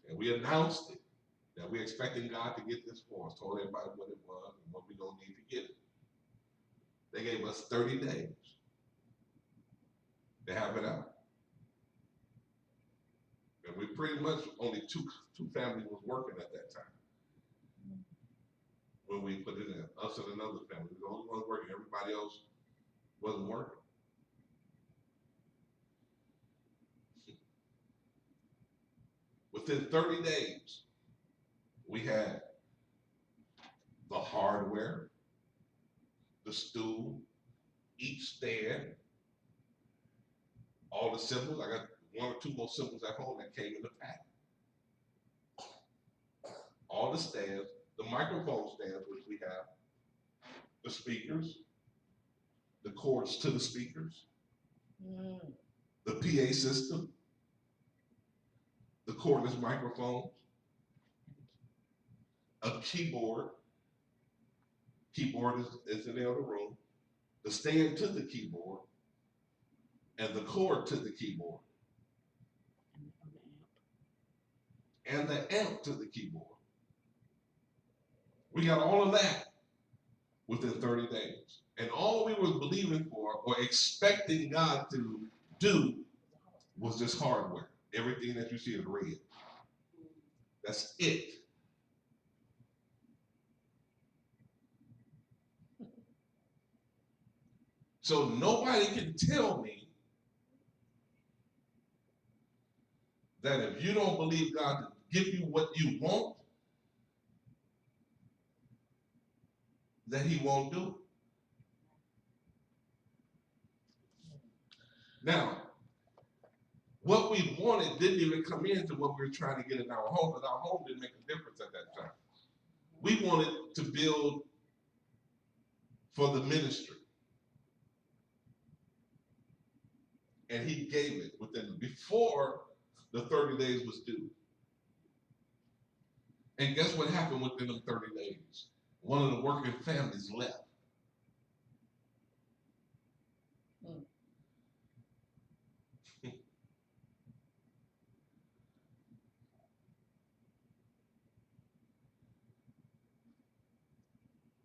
And we announced it, that we're expecting God to get this for us, told everybody what it was and what we're going to need to get it. They gave us 30 days to have it out. And we pretty much only two families was working at that time when we put it in. Us and another family. We were the only ones working. Everybody else wasn't working. Within 30 days, we had the hardware, the stool, each stand, all the symbols. I got one or two more symbols at home that came in the pack. All the stands, the microphone stands, which we have, the speakers, the cords to the speakers, the PA system, the cordless microphones, a keyboard. Keyboard is in the other room. The stand to the keyboard, and the cord to the keyboard, and the amp to the keyboard. We got all of that within 30 days. And all we were believing for or expecting God to do was this hardware. Everything that you see is red. That's it. So nobody can tell me that if you don't believe God to give you what you want, that he won't do it. Now, what we wanted didn't even come into what we were trying to get in our home, because our home didn't make a difference at that time. We wanted to build for the ministry. And he gave it before the 30 days was due. And guess what happened within them 30 days? One of the working families left.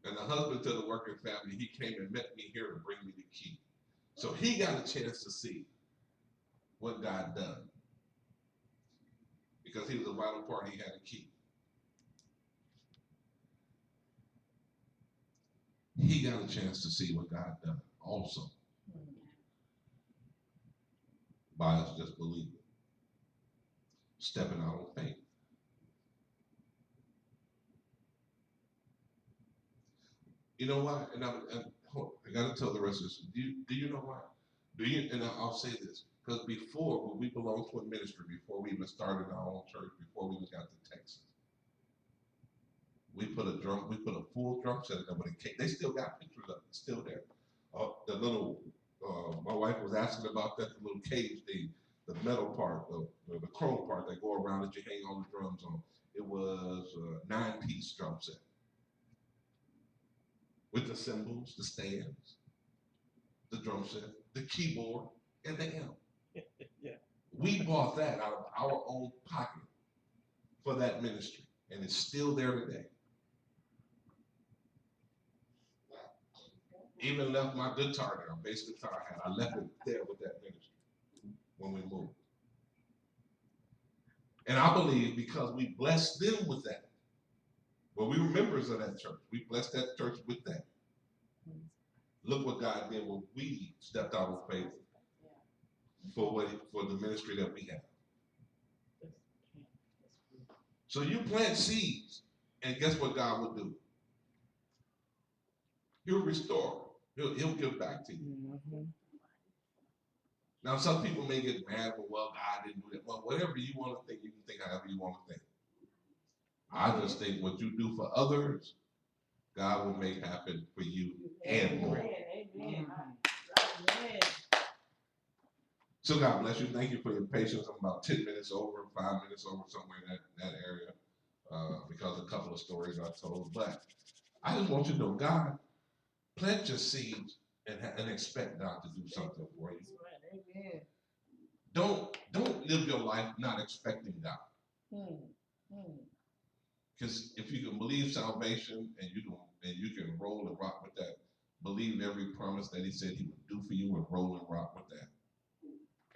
And the husband to the working family, he came and met me here to bring me the key. So he got a chance to see what God done. Because he was a vital part, he had a key. He got a chance to see what God done also. By us just believing. Stepping out on faith. You know why? And I got to tell the rest of this. Do you know why? And I'll say this. Because before, when we belonged to a ministry, before we even started our own church, before we even got to Texas, we put a full drum set in there with a cage. They still got pictures of it, it's still there. The little, my wife was asking about that, the little cage, the metal part, the chrome part that go around that you hang all the drums on. It was a 9-piece drum set. With the cymbals, the stands, the drum set, the keyboard, and the amp. Yeah. We bought that out of our own pocket for that ministry, and it's still there today. Even left my guitar there, bass guitar I had. I left it there with that ministry when we moved. And I believe because we blessed them with that. Well, we were members of that church. We blessed that church with that. Look what God did when we stepped out of faith for the ministry that we have. So you plant seeds, and guess what God will do? He'll restore. He'll give back to you. Now, some people may get mad, but well, God didn't do that. Well, whatever you want to think, you can think however you want to think. I just think what you do for others, God will make happen for you and more. Amen. So God bless you. Thank you for your patience. I'm about 10 minutes over, 5 minutes over, somewhere in that area, because of a couple of stories I told. But I just want you to know, God, plant your seeds and expect God to do something for you. Amen. Don't live your life not expecting God. Because if you can believe salvation and you can roll and rock with that, believe every promise that He said He would do for you and roll and rock with that,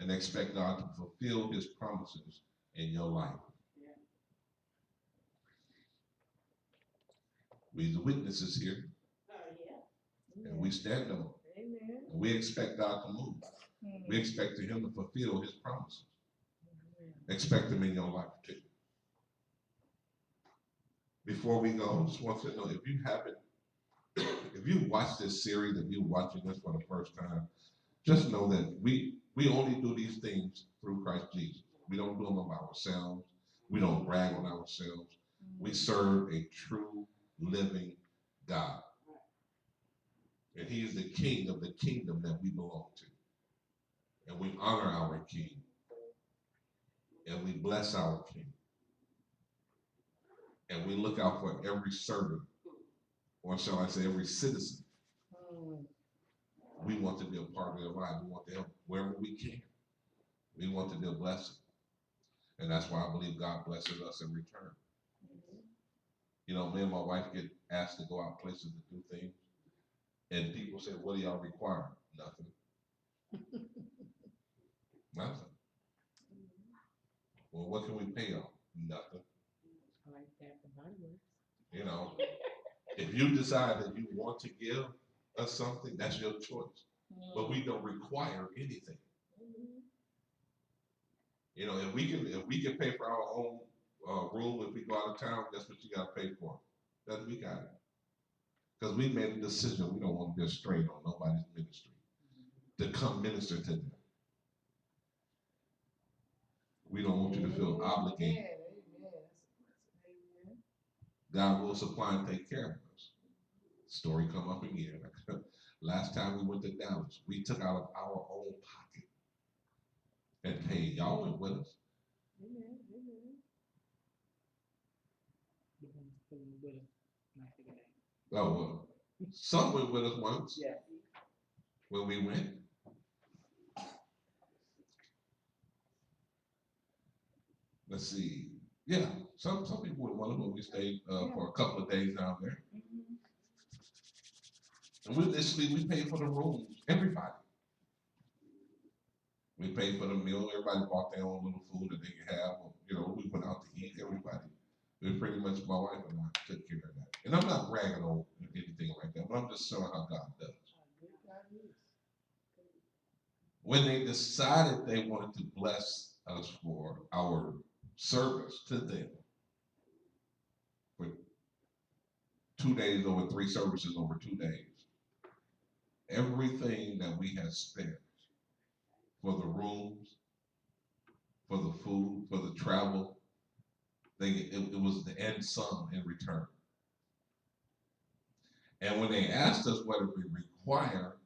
and expect God to fulfill His promises in your life. We're the witnesses here, and we stand on it. And we expect God to move. We expect Him to fulfill His promises. Expect Him in your life too. Before we go, I just want you to know, if you haven't, if you watched this series, if you're watching this for the first time, just know that we only do these things through Christ Jesus. We don't do them by ourselves. We don't brag on ourselves. We serve a true, living God. And He is the King of the kingdom that we belong to. And we honor our King. And we bless our King. And we look out for every servant, or shall I say every citizen. We want to be a part of their life. We want to help wherever we can. We want to be a blessing. And that's why I believe God blesses us in return. You know, me and my wife get asked to go out places to do things. And people say, what do y'all require? Nothing. Nothing. Well, what can we pay y'all? Nothing. I like that for Body Works. You know, if you decide that you want to give us something, that's your choice. But we don't require anything. You know, if we can pay for our own room if we go out of town, that's what you got to pay for. That's we got it. Because we made a decision. We don't want to be a strain on nobody's ministry. To come minister to them. We don't want you to feel obligated. God will supply and take care of us. Story come up again. Last time we went to Dallas, we took out of our own pocket and paid. Y'all went with us. Oh, well, some went with us once. Yeah. When we went. Let's see. Yeah, some people went one of them. We stayed for a couple of days down there. And we paid for the rooms, everybody. We paid for the meal. Everybody bought their own little food that they could have. You know, we went out to eat, everybody. It was pretty much my wife and I took care of that. And I'm not bragging on anything like that, but I'm just showing how God does. When they decided they wanted to bless us for our service to them, for 2 days over 3 services over 2 days, everything that we had spent for the rooms, for the food, for the travel, it was the end sum in return. And when they asked us what we require,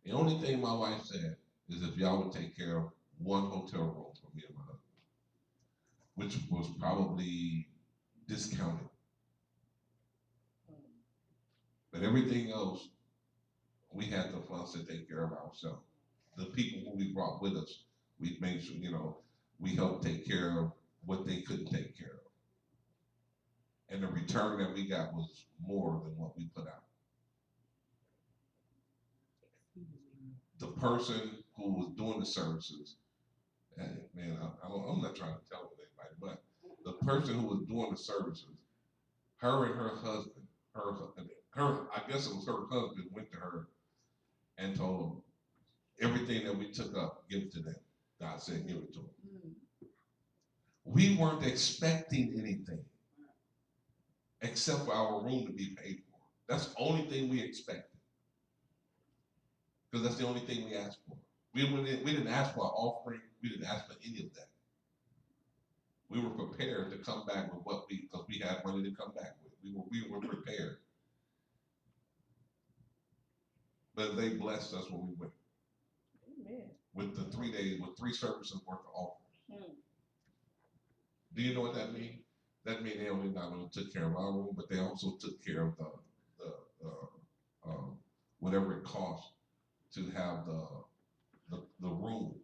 the only thing my wife said is if y'all would take care of one hotel room for me and my husband, which was probably discounted. But everything else, we had the funds to take care of ourselves. The people who we brought with us, we made sure, you know, we helped take care of what they couldn't take care of. And the return that we got was more than what we put out. The person who was doing the services, and man, I'm not trying to tell anybody, but the person who was doing the services, her and her husband, I guess it was her husband, went to her and told them, everything that we took up, give it to them. God said, give it to them. We weren't expecting anything except for our room to be paid for. That's the only thing we expected. Because that's the only thing we asked for. We didn't ask for an offering. We didn't ask for any of that. We were prepared to come back with because we had money to come back with. We were prepared. But they blessed us when we went. Amen. With the 3 days, with 3 services worth of offerings. Do you know what that means? That means they only not only took care of our room, but they also took care of the whatever it cost to have the room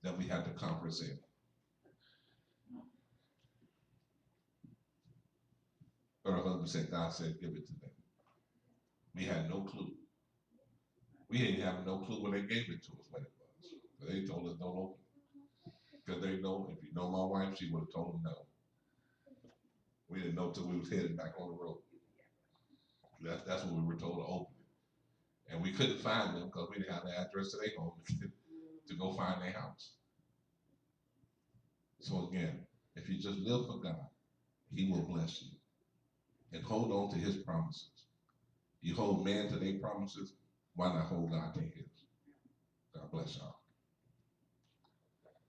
that we had the conference in. said, God said, give it to them. We had no clue. We didn't have no clue when they gave it to us what it was. They told us don't open it. Because they know, if you know my wife, she would have told them no. We didn't know till we was headed back on the road. That's when we were told to open it. And we couldn't find them because we didn't have the address to their home to go find their house. So again, if you just live for God, He will bless you. And hold on to His promises. You hold man to their promises, why not hold God to His? God bless y'all.